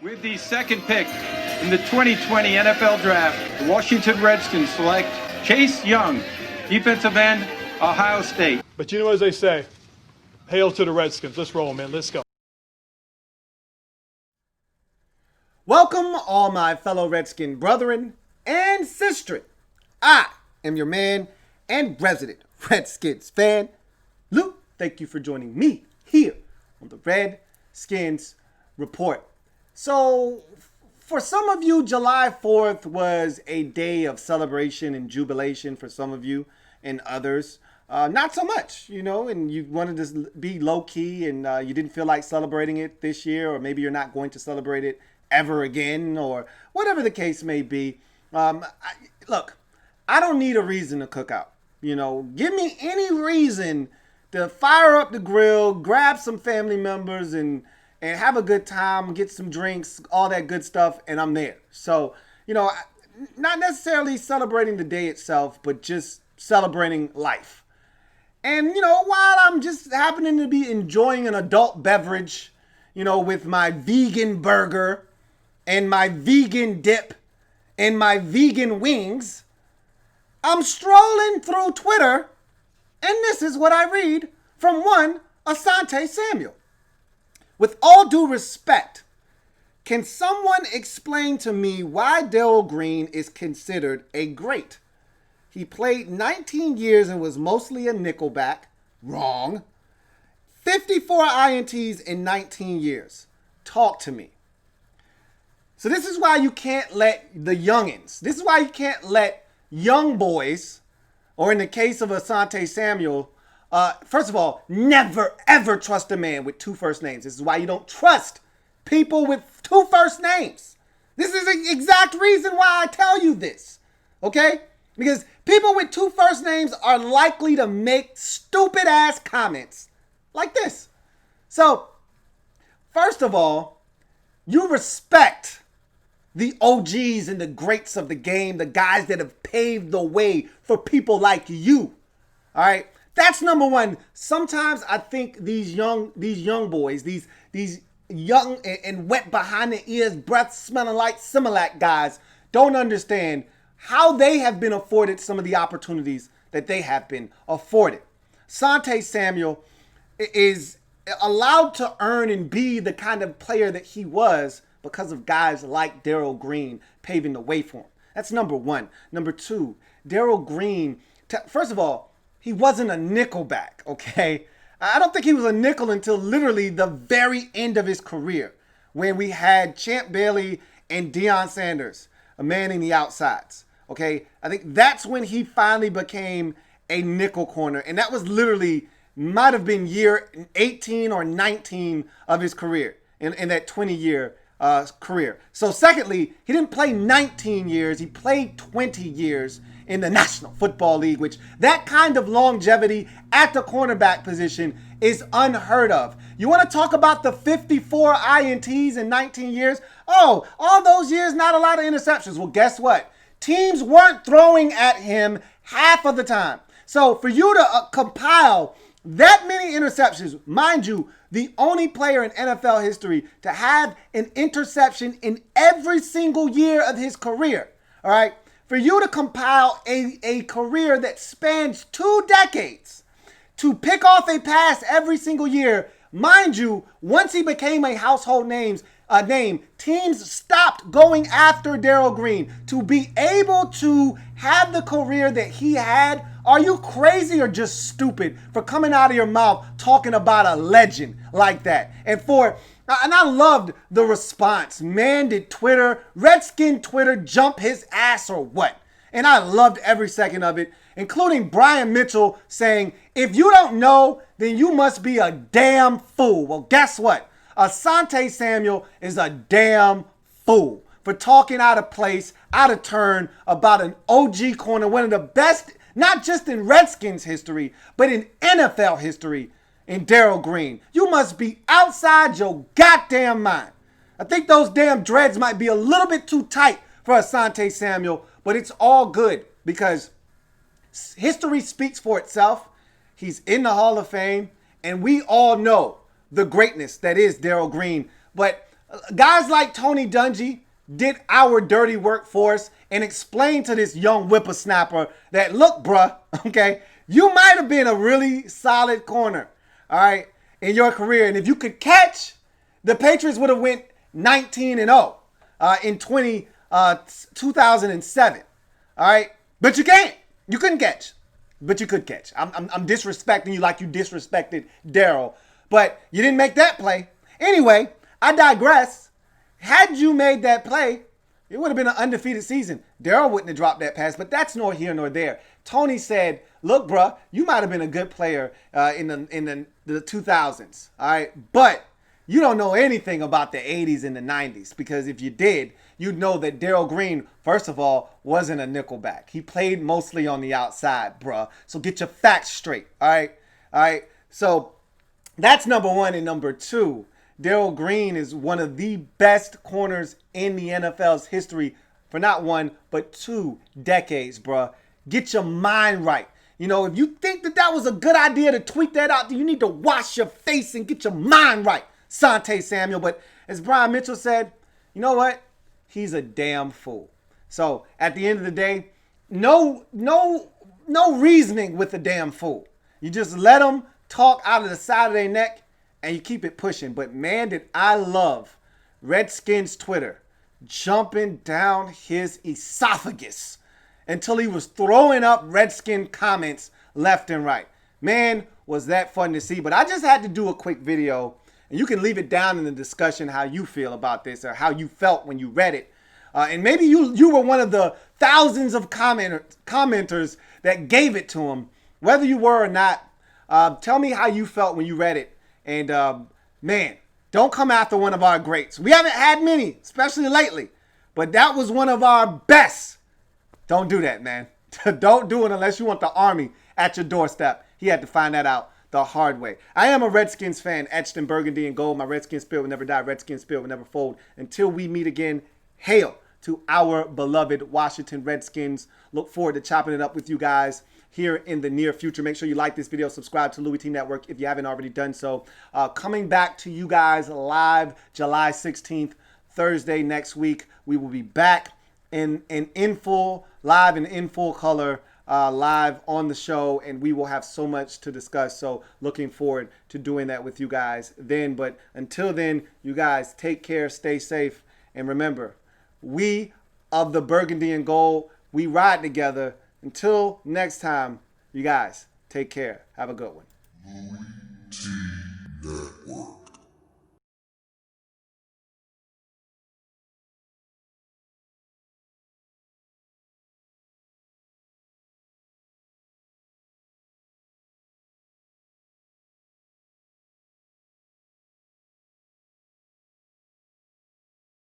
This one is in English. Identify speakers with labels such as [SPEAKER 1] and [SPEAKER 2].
[SPEAKER 1] With the second pick in the 2020 NFL Draft, the Washington Redskins select Chase Young, defensive end, Ohio State.
[SPEAKER 2] But you know, as they say, hail to the Redskins. Let's roll, man. Let's go.
[SPEAKER 3] Welcome, all my fellow Redskin brethren and sistren. I am your man and resident Redskins fan, Luke. Thank you for joining me here on the Redskins Report. So, for some of you, July 4th was a day of celebration and jubilation for some of you, and others, not so much, and you wanted to be low-key and you didn't feel like celebrating it this year, or maybe you're not going to celebrate it ever again, or whatever the case may be. Look, I don't need a reason to cook out. Give me any reason to fire up the grill, grab some family members, and have a good time, get some drinks, all that good stuff, and I'm there. So, not necessarily celebrating the day itself, but just celebrating life. And, while I'm just happening to be enjoying an adult beverage, with my vegan burger and my vegan dip and my vegan wings, I'm strolling through Twitter, and this is what I read from one Asante Samuel. With all due respect, can someone explain to me why Darrell Green is considered a great? He played 19 years and was mostly a nickelback. Wrong. 54 INTs in 19 years. Talk to me. So this is why you can't let the youngins, this is why you can't let young boys, or in the case of Asante Samuel, first of all, never, ever trust a man with two first names. This is why you don't trust people with two first names. This is the exact reason why I tell you this, okay? Because people with two first names are likely to make stupid-ass comments like this. So, first of all, you respect the OGs and the greats of the game, the guys that have paved the way for people like you, all right? That's number one. Sometimes I think these young boys, these young and wet behind the ears, breath smelling like Similac guys don't understand how they have been afforded some of the opportunities that they have been afforded. Asante Samuel is allowed to earn and be the kind of player that he was because of guys like Darrell Green paving the way for him. That's number one. Number two, Darrell Green, first of all, he wasn't a nickelback, okay? I don't think he was a nickel until literally the very end of his career, when we had Champ Bailey and Deion Sanders manning the outsides, okay? I think that's when he finally became a nickel corner, and that was literally, might have been year 18 or 19 of his career, in that 20-year career. So secondly, he didn't play 19 years, he played 20 years in the National Football League, which that kind of longevity at the cornerback position is unheard of. You want to talk about the 54 INTs in 19 years? Oh, all those years, not a lot of interceptions. Well, guess what? Teams weren't throwing at him half of the time. So for you to compile that many interceptions, mind you, the only player in NFL history to have an interception in every single year of his career, all right? For you to compile a career that spans 2 decades, to pick off a pass every single year, mind you, once he became a household name, teams stopped going after Darrell Green. To be able to have the career that he had, are you crazy or just stupid for coming out of your mouth talking about a legend like that? And I loved the response. Man, did Redskin Twitter jump his ass or what? And I loved every second of it, including Brian Mitchell saying, if you don't know, then you must be a damn fool. Well, guess what? Asante Samuel is a damn fool for talking out of place, out of turn about an OG corner, one of the best, not just in Redskins history, but in NFL history, in Darrell Green. You must be outside your goddamn mind. I think those damn dreads might be a little bit too tight for Asante Samuel, but it's all good because history speaks for itself. He's in the Hall of Fame, and we all know the greatness that is Darrell Green. But Guys like Tony Dungy did our dirty work for us and explained to this young whippersnapper that, look, bruh, okay, you might have been a really solid corner, all right, in your career. And if you could catch, the Patriots would have went 19-0 in 2007, all right? But you can't. You couldn't catch, but you could catch. I'm disrespecting you like you disrespected Darrell, but you didn't make that play. Anyway, I digress. Had you made that play, it would have been an undefeated season. Darrell wouldn't have dropped that pass, but that's nor here nor there. Tony said, look, bruh, you might have been a good player in the 2000s, all right? But you don't know anything about the 80s and the 90s, because if you did, you'd know that Darrell Green, first of all, wasn't a nickelback. He played mostly on the outside, bruh. So get your facts straight, all right? All right, so that's number one. And number two, Darrell Green is one of the best corners in the NFL's history for not one, but 2 decades, bruh. Get your mind right. You know, if you think that that was a good idea to tweet that out, you need to wash your face and get your mind right, Asante Samuel. But as Brian Mitchell said, you know what? He's a damn fool. So at the end of the day, no reasoning with a damn fool. You just let them talk out of the side of their neck and you keep it pushing. But man, did I love Redskins Twitter jumping down his esophagus until he was throwing up Redskin comments left and right. Man, was that fun to see. But I just had to do a quick video, and you can leave it down in the discussion how you feel about this or how you felt when you read it. And maybe you were one of the thousands of commenters that gave it to him. Whether you were or not, tell me how you felt when you read it. And man, don't come after one of our greats. We haven't had many, especially lately. But that was one of our best. Don't do that, man. Don't do it unless you want the army at your doorstep. He had to find that out the hard way. I am a Redskins fan, etched in burgundy and gold. My Redskins spirit will never die. Redskins spirit will never fold. Until we meet again, hail to our beloved Washington Redskins. Look forward to chopping it up with you guys here in the near future. Make sure you like this video, subscribe to Louie Team Network if you haven't already done so. Coming back to you guys live July 16th, Thursday next week. We will be back in full, live and in full color, live on the show, and we will have so much to discuss. So looking forward to doing that with you guys then. But until then, you guys take care, stay safe, and remember, we of the burgundy and gold, we ride together. Until next time, you guys take care. Have a good one.
[SPEAKER 4] Louie Team Network.